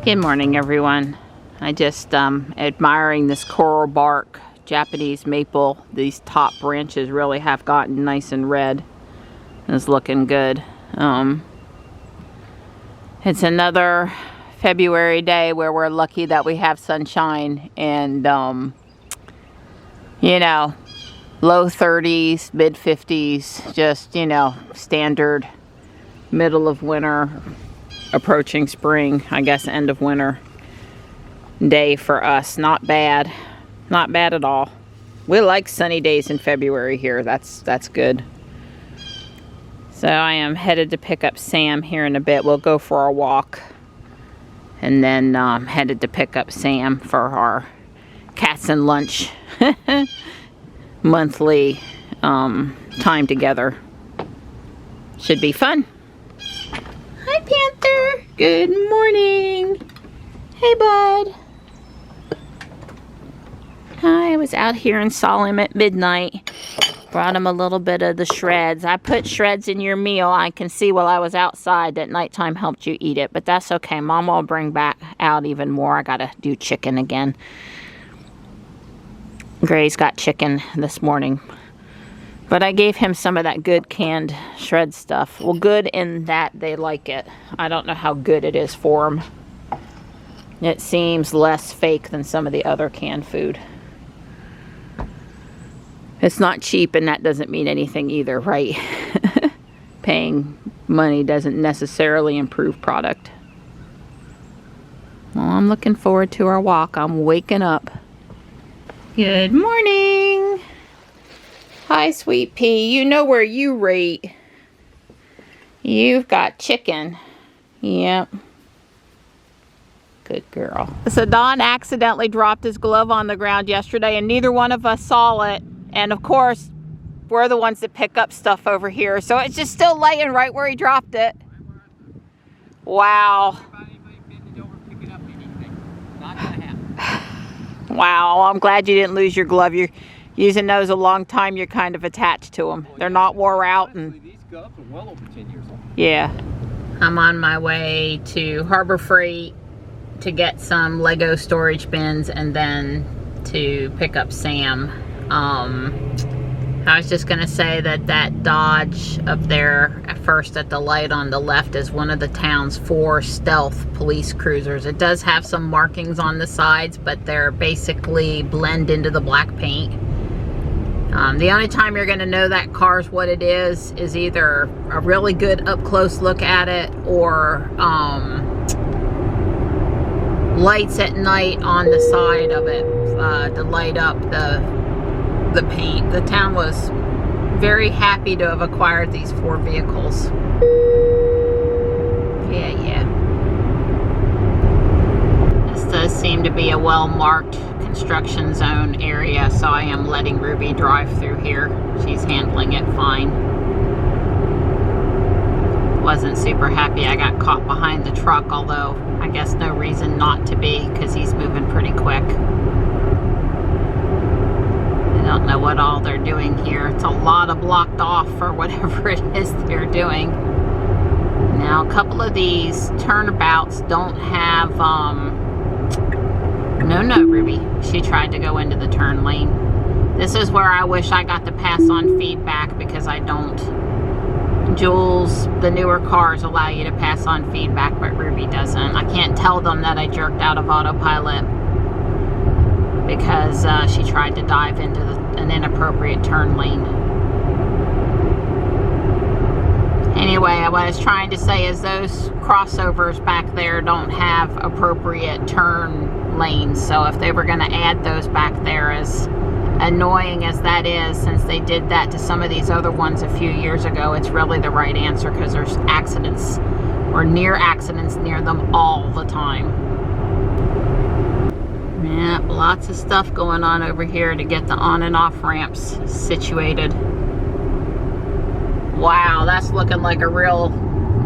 Good morning, everyone. I just admiring this coral bark Japanese maple. These top branches really have gotten nice and red. It's looking good. It's another February day where we're lucky that we have sunshine and you know, low 30s, mid 50s, just, you know, standard middle of winter, approaching spring, I guess end of winter day for us. Not bad. Not bad at all. We like sunny days in February here. That's good. So I am headed to pick up Sam here in a bit. We'll go for a walk and then headed to pick up Sam for our Cats and Lunch monthly time together. Should be fun. Hi, Panther. Good morning. Hey, bud. Hi, I was out here and saw him at midnight. Brought him a little bit of the shreds. I put shreds in your meal. I can see while I was outside that nighttime helped you eat it, but that's okay. Mom will bring back out even more. I gotta do chicken again. Gray's got chicken this morning. But I gave him some of that good canned shred stuff. Well, good in that they like it. I don't know how good it is for them. It seems less fake than some of the other canned food. It's not cheap, and that doesn't mean anything either, right? Paying money doesn't necessarily improve product. Well, I'm looking forward to our walk. I'm waking up. Good morning. Hi, sweet pea. You know where you rate. You've got chicken. Yep. Good girl. So Don accidentally dropped his glove on the ground yesterday, and neither one of us saw it. And of course, we're the ones that pick up stuff over here. So it's just still laying right where he dropped it. Wow. Wow, I'm glad you didn't lose your glove. You're using those a long time. You're kind of attached to them. They're not wore out. And these gloves are well over 10 years old. Yeah. I'm on my way to Harbor Freight to get some Lego storage bins and then to pick up Sam. I was just gonna say that Dodge up there at first at the light on the left is one of the town's 4 stealth police cruisers. It does have some markings on the sides, but they're basically blend into the black paint. The only time you're gonna know that car's what it is either a really good up close look at it or lights at night on the side of it to light up the paint. The town was very happy to have acquired these 4 vehicles. Yeah. This does seem to be a well-marked construction zone area, so I am letting Ruby drive through here. She's handling it fine. Wasn't super happy I got caught behind the truck, although I guess no reason not to be because he's moving pretty quick. I don't know what all they're doing here. It's a lot of blocked off for whatever it is they're doing. Now, a couple of these turnabouts don't have, no, Ruby. She tried to go into the turn lane. This is where I wish I got to pass on feedback because I don't. Jules, the newer cars allow you to pass on feedback, but Ruby doesn't. I can't tell them that I jerked out of autopilot because she tried to dive into an inappropriate turn lane. Anyway, what I was trying to say is those crossovers back there don't have appropriate turn lanes. So if they were going to add those back there, as annoying as that is, since they did that to some of these other ones a few years ago, it's really the right answer because there's accidents or near accidents near them all the time. Yeah, lots of stuff going on over here to get the on and off ramps situated. Wow, that's looking like a real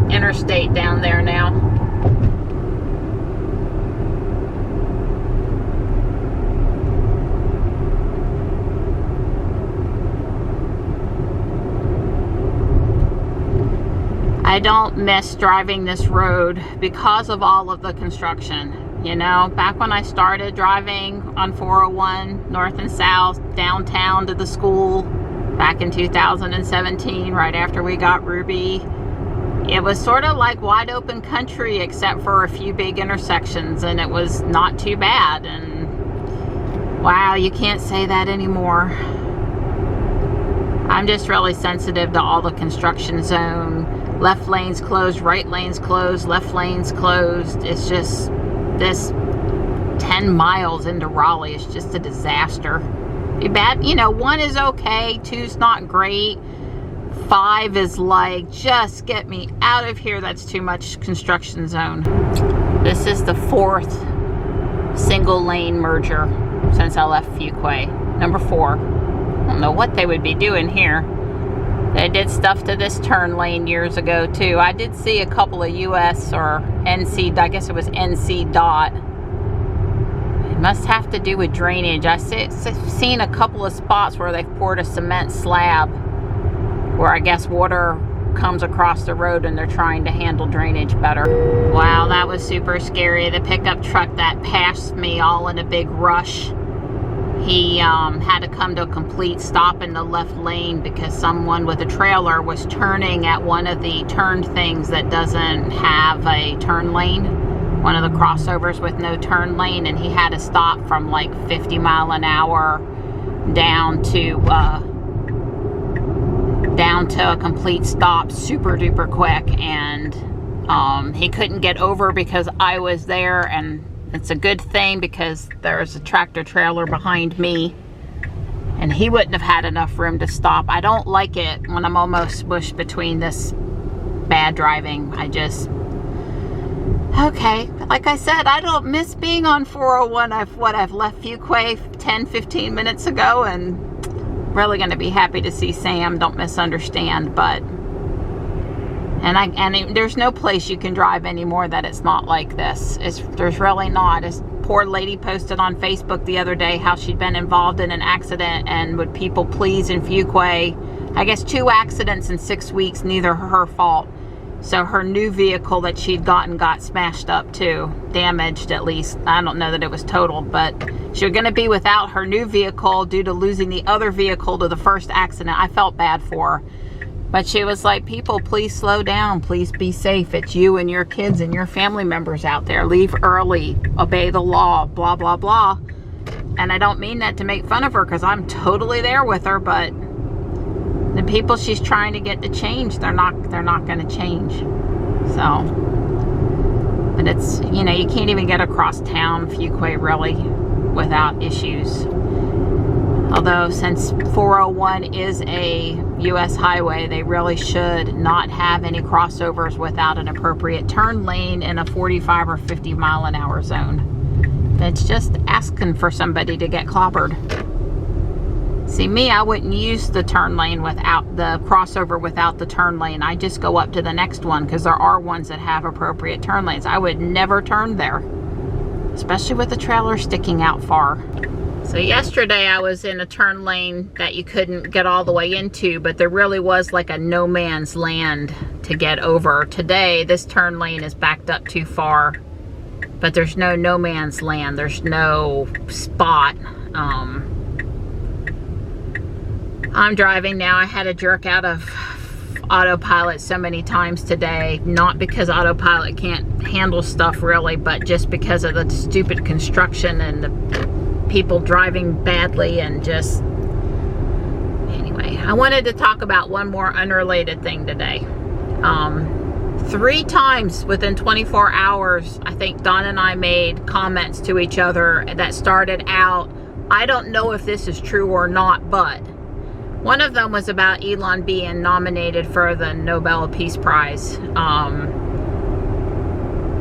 interstate down there now. I don't miss driving this road because of all of the construction. You know, back when I started driving on 401 north and south downtown to the school back in 2017, right after we got Ruby, it was sort of like wide open country except for a few big intersections, and it was not too bad. And wow, you can't say that anymore. I'm just really sensitive to all the construction zone. Left lanes closed, right lanes closed, left lanes closed. It's just, this 10 miles into Raleigh is just a disaster. Be bad, you know, 1 is okay, 2's not great, 5 is like, just get me out of here, that's too much construction zone. This is the 4th single lane merger since I left Fuquay. Number 4. I don't know what they would be doing here. They did stuff to this turn lane years ago too. I did see a couple of US or NC, I guess it was NC dot. It must have to do with drainage. I've seen a couple of spots where they've poured a cement slab where I guess water comes across the road and they're trying to handle drainage better. Wow, that was super scary. The pickup truck that passed me all in a big rush, he had to come to a complete stop in the left lane because someone with a trailer was turning at one of the turn things that doesn't have a turn lane, one of the crossovers with no turn lane, and he had to stop from like 50 mile an hour down to a complete stop super duper quick, and he couldn't get over because I was there. And it's a good thing because there's a tractor trailer behind me and he wouldn't have had enough room to stop. I don't like it when I'm almost smushed between this bad driving. Okay, like I said, I don't miss being on 401. I've left Fuquay 10-15 minutes ago, and really going to be happy to see Sam, don't misunderstand, but and there's no place you can drive anymore that it's not like this. There's really not. This poor lady posted on Facebook the other day how she'd been involved in an accident, and would people please in Fuquay, I guess 2 accidents in 6 weeks, neither her fault. So her new vehicle that she'd gotten got smashed up too, damaged at least. I don't know that it was totaled, but she was going to be without her new vehicle due to losing the other vehicle to the first accident. I felt bad for her. But she was like, people, please slow down. Please be safe. It's you and your kids and your family members out there. Leave early. Obey the law. Blah, blah, blah. And I don't mean that to make fun of her, because I'm totally there with her. But the people she's trying to get to change, they're not going to change. So, but it's, you know, you can't even get across town, Fuquay, really, without issues. Although since 401 is a U.S. highway, they really should not have any crossovers without an appropriate turn lane in a 45 or 50 mile an hour zone. It's just asking for somebody to get clobbered. See, me, I wouldn't use the turn lane without the crossover without the turn lane. I just go up to the next one because there are ones that have appropriate turn lanes. I would never turn there, especially with the trailer sticking out far. So yesterday I was in a turn lane that you couldn't get all the way into, but there really was like a no man's land to get over. Today, this turn lane is backed up too far, but there's no man's land. There's no spot. I'm driving now. I had to jerk out of autopilot so many times today, not because autopilot can't handle stuff really, but just because of the stupid construction and the people driving badly, and just, anyway, I wanted to talk about one more unrelated thing today. 3 times within 24 hours, I think Don and I made comments to each other that started out, I don't know if this is true or not, but one of them was about Elon being nominated for the Nobel Peace Prize.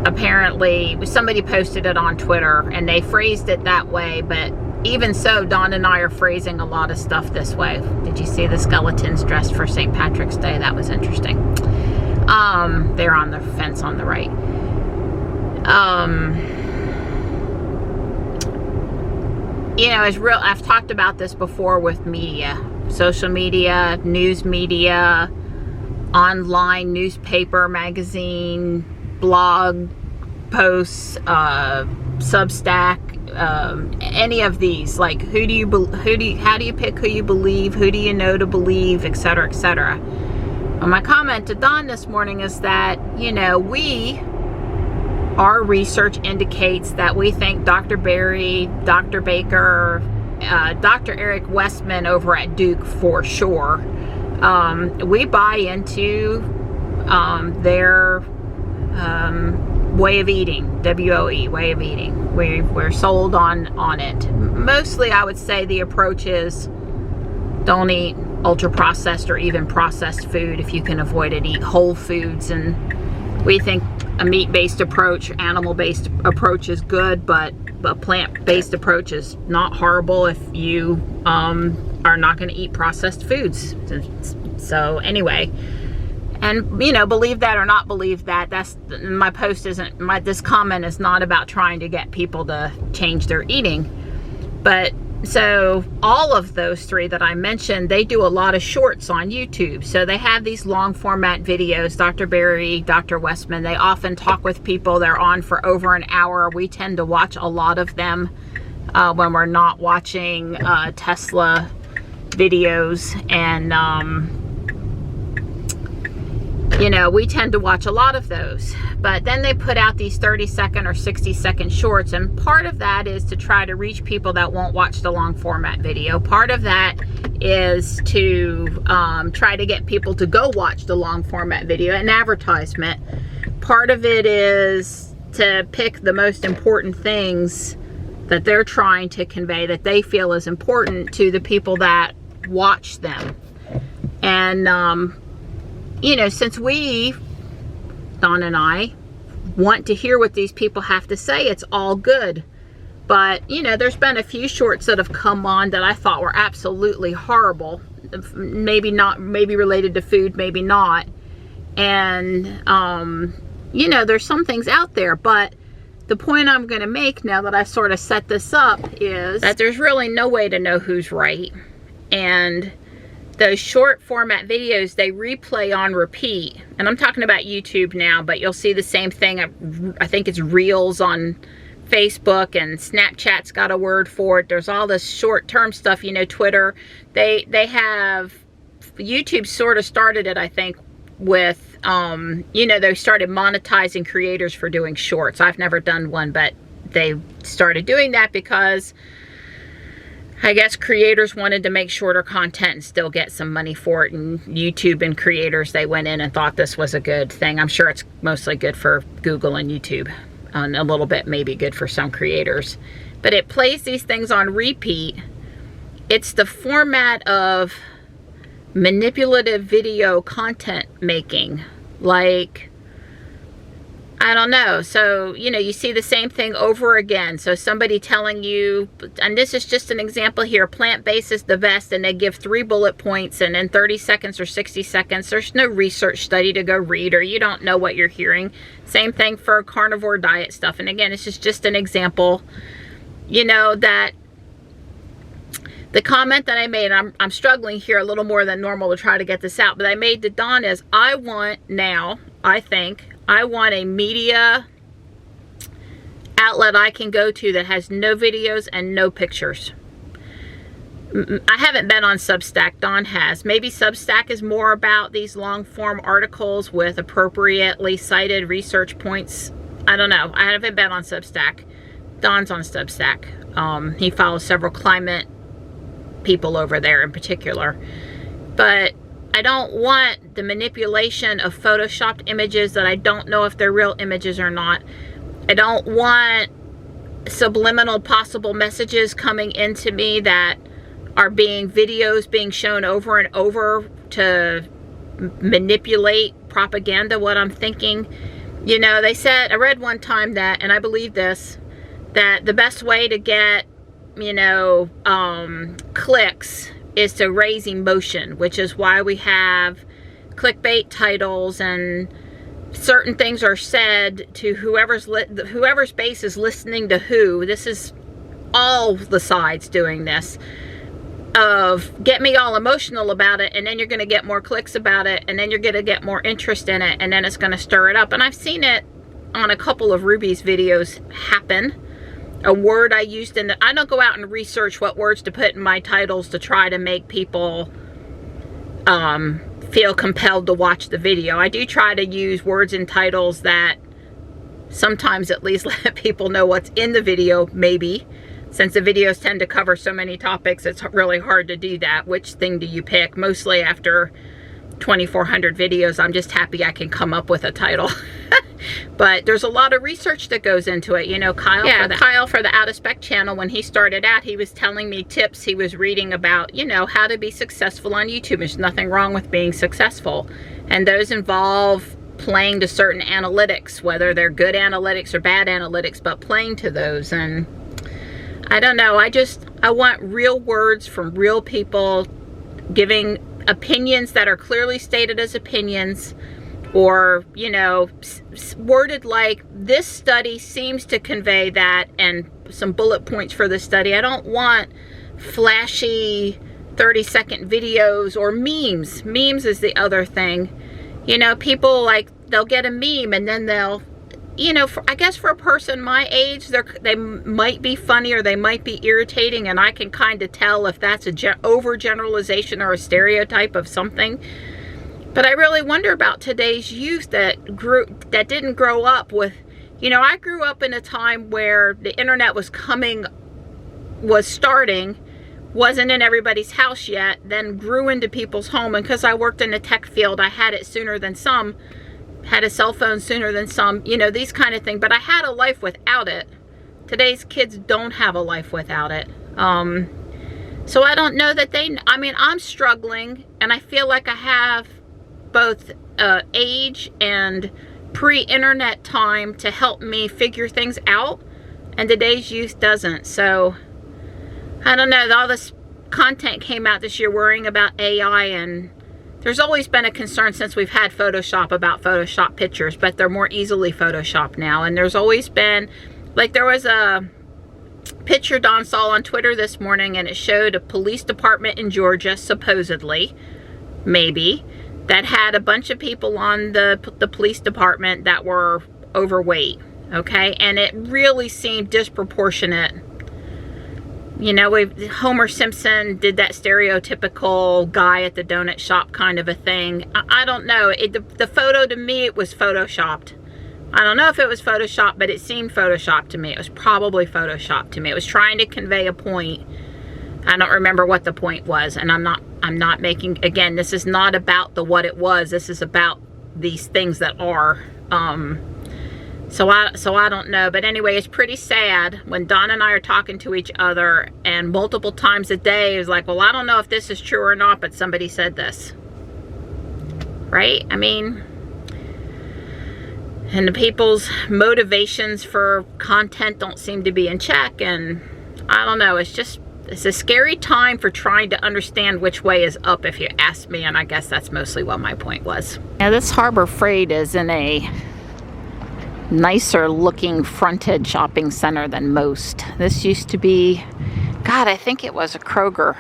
Apparently somebody posted it on Twitter and they phrased it that way, but even so, Don and I are phrasing a lot of stuff this way. Did you see the skeletons dressed for St. Patrick's Day? That was interesting. They're on the fence on the right. You know, it's real. I've talked about this before with media, social media, news media, online newspaper, magazine, blog posts, Substack, any of these. Like, how do you pick who you believe, who do you know to believe, etc., etc. Well, my comment to Don this morning is that, you know, our research indicates that we think Dr. Berry, Dr. Baker, Dr. Eric Westman over at Duke for sure, we buy into their way of eating, WOE, way of eating. We're sold on it. Mostly, I would say the approach is don't eat ultra processed or even processed food. If you can avoid it, eat whole foods. And we think a meat-based approach, animal-based approach is good, but a plant-based approach is not horrible if you are not going to eat processed foods. So anyway, and you know, believe that or not believe that, that's my post isn't, this comment is not about trying to get people to change their eating. But so all of those three that I mentioned, they do a lot of shorts on YouTube. So they have these long format videos. Dr. Berry, Dr. Westman, they often talk with people. They're on for over an hour. We tend to watch a lot of them when we're not watching Tesla videos. And you know, we tend to watch a lot of those. But then they put out these 30-second or 60-second shorts, and part of that is to try to reach people that won't watch the long format video. Part of that is to try to get people to go watch the long format video, an advertisement. Part of it is to pick the most important things that they're trying to convey that they feel is important to the people that watch them. And you know, since Don and I, want to hear what these people have to say, it's all good. But, you know, there's been a few shorts that have come on that I thought were absolutely horrible. Maybe not, maybe related to food, maybe not. And, you know, there's some things out there. But the point I'm going to make now that I sort of set this up is that there's really no way to know who's right. And those short format videos, they replay on repeat. And I'm talking about YouTube now, but you'll see the same thing. I think it's Reels on Facebook, and Snapchat's got a word for it. There's all this short-term stuff, you know, Twitter. They have, YouTube sort of started it, I think, with, you know, they started monetizing creators for doing shorts. I've never done one, but they started doing that because I guess creators wanted to make shorter content and still get some money for it. And YouTube and creators, they went in and thought this was a good thing. I'm sure it's mostly good for Google and YouTube. And a little bit maybe good for some creators. But it plays these things on repeat. It's the format of manipulative video content making. Like, I don't know. So, you know, you see the same thing over again. So somebody telling you, and this is just an example here, plant-based is the best, and they give 3 bullet points, and in 30 seconds or 60 seconds, there's no research study to go read, or you don't know what you're hearing. Same thing for carnivore diet stuff. And again, it's just an example, you know, that the comment that I made, I'm struggling here a little more than normal to try to get this out, but I made to Don is, I want a media outlet I can go to that has no videos and no pictures. I haven't been on Substack. Don has. Maybe Substack is more about these long form articles with appropriately cited research points. I don't know. I haven't been on Substack. Don's on Substack. He follows several climate people over there in particular. But I don't want the manipulation of photoshopped images that I don't know if they're real images or not. I don't want subliminal possible messages coming into me that are videos being shown over and over to manipulate propaganda, what I'm thinking. You know, they said, I read one time that, and I believe this, that the best way to get, you know, clicks is to raise emotion, which is why we have clickbait titles and certain things are said to whoever's base is listening to who. This is all the sides doing this. of get me all emotional about it, and then you're going to get more clicks about it, and then you're going to get more interest in it, and then it's going to stir it up. And I've seen it on a couple of Ruby's videos happen. A word I used in the, I don't go out and research what words to put in my titles to try to make people feel compelled to watch the video. I do try to use words in titles that sometimes at least let people know what's in the video, maybe. Since the videos tend to cover so many topics, it's really hard to do that. Which thing do you pick? Mostly after 2,400 videos, I'm just happy I can come up with a title. But there's a lot of research that goes into it. You know, Kyle for the Out of Spec channel, when he started out, he was telling me tips he was reading about, you know, how to be successful on YouTube. There's nothing wrong with being successful. And those involve playing to certain analytics, whether they're good analytics or bad analytics, but playing to those. And I don't know, I want real words from real people, giving opinions that are clearly stated as opinions, or, you know, worded like, this study seems to convey that, and some bullet points for the study. I don't want flashy 30-second videos or memes. Memes is the other thing. You know, people, like, they'll get a meme and then they'll, you know, I guess for a person my age, they might be funny or they might be irritating, and I can kind of tell if that's a overgeneralization or a stereotype of something. But I really wonder about today's youth that didn't grow up with, you know, I grew up in a time where the internet was starting, wasn't in everybody's house yet, then grew into people's home. And because I worked in the tech field, I had it sooner than some, had a cell phone sooner than some, you know, these kind of things. But I had a life without it. Today's kids don't have a life without it. So I don't know that I mean, I'm struggling, and I feel like I have both age and pre-internet time to help me figure things out, and today's youth doesn't. So I don't know, all this content came out this year worrying about AI, and there's always been a concern since we've had Photoshop about Photoshop pictures, but they're more easily Photoshopped now. And there's always been, like, there was a picture Don saw on Twitter this morning, and it showed a police department in Georgia, supposedly, maybe, that had a bunch of people on the police department that were overweight, okay? And it really seemed disproportionate. You know, Homer Simpson did that stereotypical guy at the donut shop kind of a thing. I don't know. The photo, to me, it was Photoshopped. I don't know if it was Photoshopped, but it seemed Photoshopped to me. It was probably Photoshopped to me. It was trying to convey a point. I don't remember what the point was, and I'm not making, again, this is not about what it was. This is about these things that are. So I don't know. But anyway, it's pretty sad when Don and I are talking to each other, and multiple times a day is like, well, I don't know if this is true or not, but somebody said this. Right? I mean, and the people's motivations for content don't seem to be in check, and I don't know, it's a scary time for trying to understand which way is up, if you ask me, and I guess that's mostly what my point was. Now, this Harbor Freight is in a nicer looking fronted shopping center than most. This used to be, God, I think it was a Kroger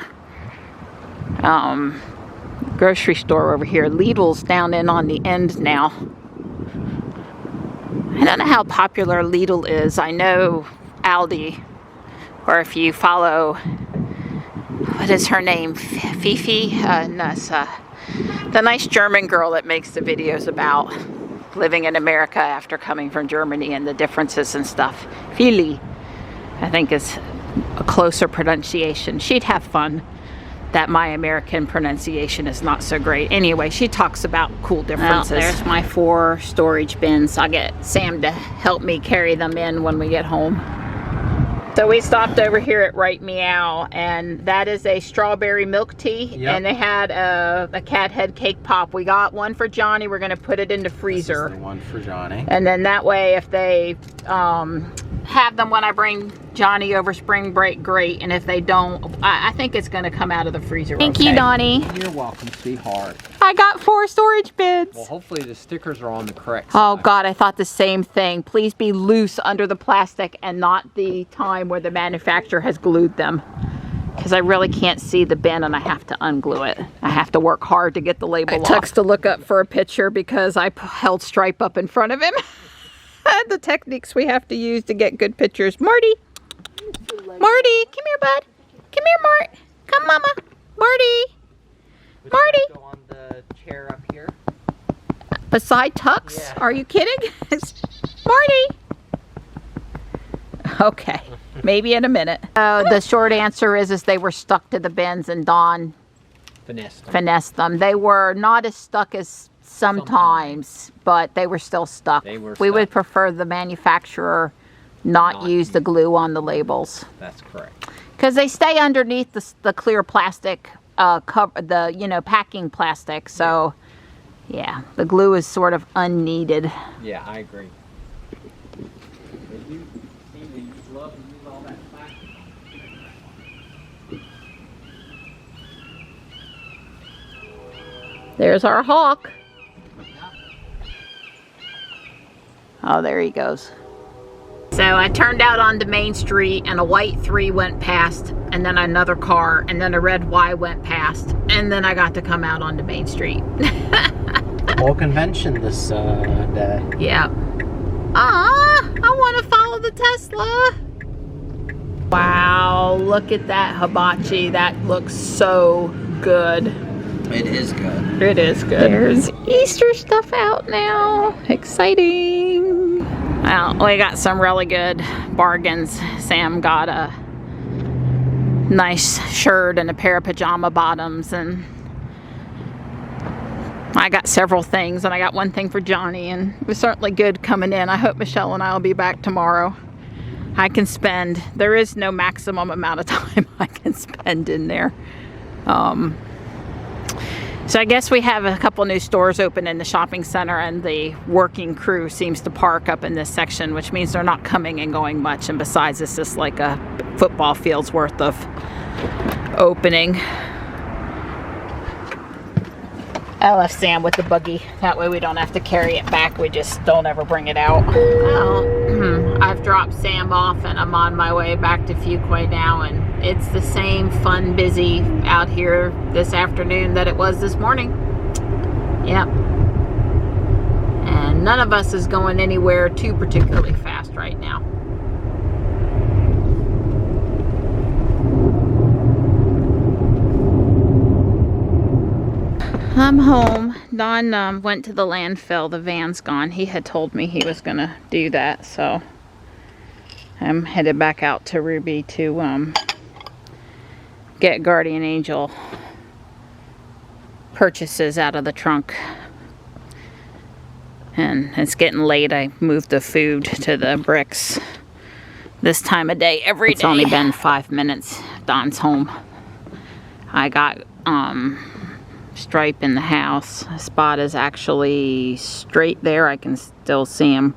grocery store over here. Lidl's down in on the end now. I don't know how popular Lidl is. I know Aldi, or if you follow, what is her name? Fifi? No, it's the nice German girl that makes the videos about living in America after coming from Germany and the differences and stuff. Fili, I think is a closer pronunciation. She'd have fun that my American pronunciation is not so great. Anyway, she talks about cool differences. Well, there's my 4 storage bins. I'll get Sam to help me carry them in when we get home. So we stopped over here at Right Meow, and that is a strawberry milk tea. Yep. And they had a cat head cake pop. We got one for Johnny. We're going to put it in the freezer. This is the one for Johnny. And then that way, if they have them when I bring Johnny over spring break, great. And if they don't, I think it's going to come out of the freezer. Thank you, Donnie. You're welcome, sweetheart. I got 4 storage bins. Well, hopefully the stickers are on the correct side. Oh, God, I thought the same thing. Please be loose under the plastic and not the time where the manufacturer has glued them. because I really can't see the bin and I have to unglue it. I have to work hard to get the label off. Tucks to look up for a picture because I held Stripe up in front of him. The techniques we have to use to get good pictures. Marty! Marty! Come here, bud. Come here, Mart. Come, Mama. Marty! Marty! Go on the chair up here. Beside Tux? Yeah. Are you kidding? Marty! Okay, maybe in a minute. The short answer is they were stuck to the bins and Dawn finessed them. They were not as stuck as sometimes, but they were still stuck. We would prefer the manufacturer not use the glue on the labels. That's correct. Because they stay underneath the clear plastic, packing plastic. So, yeah, the glue is sort of unneeded. Yeah, I agree. They do seem to love to use all that plastic. There's our hawk. Oh, there he goes. So I turned out onto Main Street and a white 3 went past, and then another car, and then a red Y went past, and then I got to come out onto Main Street. Whole convention this day. Yeah. I want to follow the Tesla. Wow, look at that hibachi. That looks so good. It is good. It is good. There's Easter stuff out now. Exciting. Well, we got some really good bargains. Sam got a nice shirt and a pair of pajama bottoms, and I got several things, and I got one thing for Johnny, and it was certainly good coming in. I hope Michelle and I will be back tomorrow. I can spend, there is no maximum amount of time I can spend in there. So I guess we have a couple new stores open in the shopping center, and the working crew seems to park up in this section, which means they're not coming and going much. And besides, it's just like a football field's worth of opening. I left Sam with the buggy. That way we don't have to carry it back. We just don't ever bring it out. Well, I've dropped Sam off and I'm on my way back to Fuquay now, and it's the same fun, busy out here this afternoon that it was this morning. Yep. And none of us is going anywhere too particularly fast right now. I'm home. Don went to the landfill. The van's gone. He had told me he was gonna do that, so I'm headed back out to Ruby to get Guardian Angel purchases out of the trunk. And it's getting late. I moved the food to the bricks this time of day every day. It's only been 5 minutes. Don's home. I got Stripe in the house. Spot is actually straight there. I can still see him.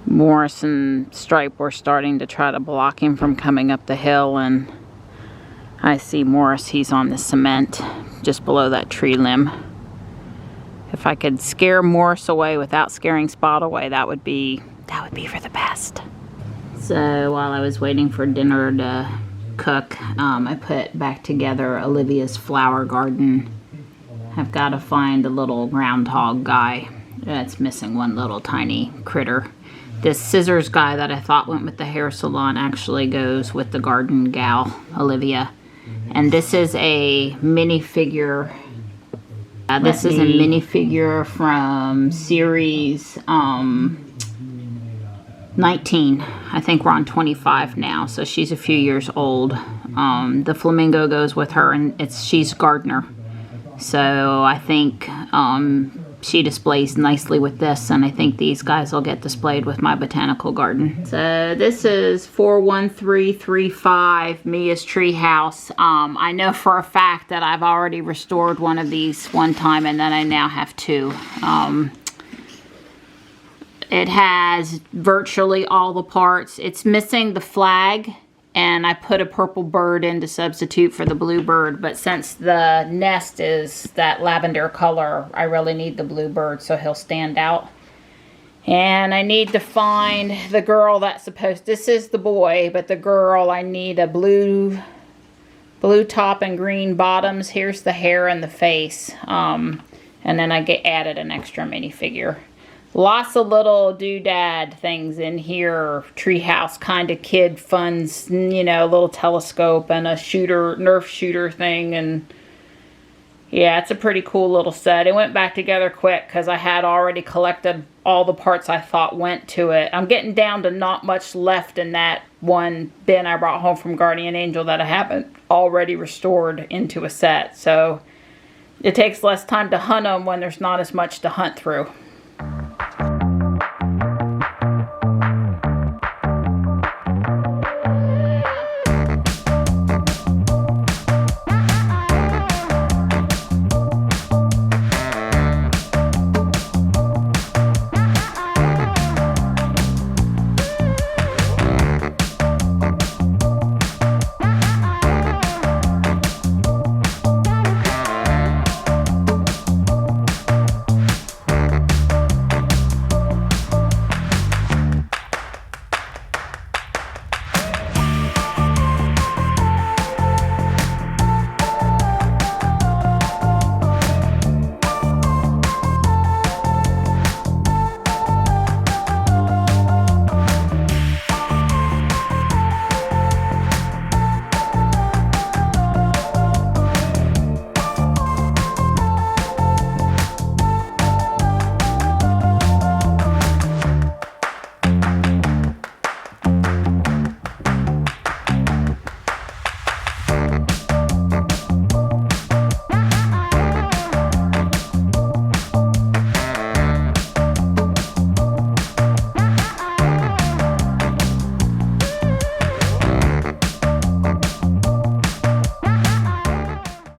Morris and Stripe were starting to try to block him from coming up the hill, and I see Morris. He's on the cement just below that tree limb. If I could scare Morris away without scaring Spot away, that would be for the best. So while I was waiting for dinner to cook, I put back together Olivia's flower garden. I've got to find a little groundhog guy that's missing one little tiny critter. This scissors guy that I thought went with the hair salon actually goes with the garden gal, Olivia. And this is a minifigure. This is a minifigure from series 19. I think we're on 25 now, so she's a few years old. The flamingo goes with her, and she's Gardner. So I think she displays nicely with this, and I think these guys will get displayed with my botanical garden. So this is 41335 Mia's Treehouse. I know for a fact that I've already restored one of these one time, and then I now have two. It has virtually all the parts. It's missing the flag, and I put a purple bird in to substitute for the blue bird, but since the nest is that lavender color, I really need the blue bird so he'll stand out. And I need to find the girl that's supposed, this is the boy, but the girl, I need a blue top and green bottoms. Here's the hair and the face. And then I added an extra minifigure. Lots of little doodad things in here. Treehouse kind of kid funs, you know, a little telescope and a shooter, Nerf shooter thing. And yeah, it's a pretty cool little set. It went back together quick because I had already collected all the parts I thought went to it. I'm getting down to not much left in that one bin I brought home from Guardian Angel that I haven't already restored into a set. So it takes less time to hunt them when there's not as much to hunt through.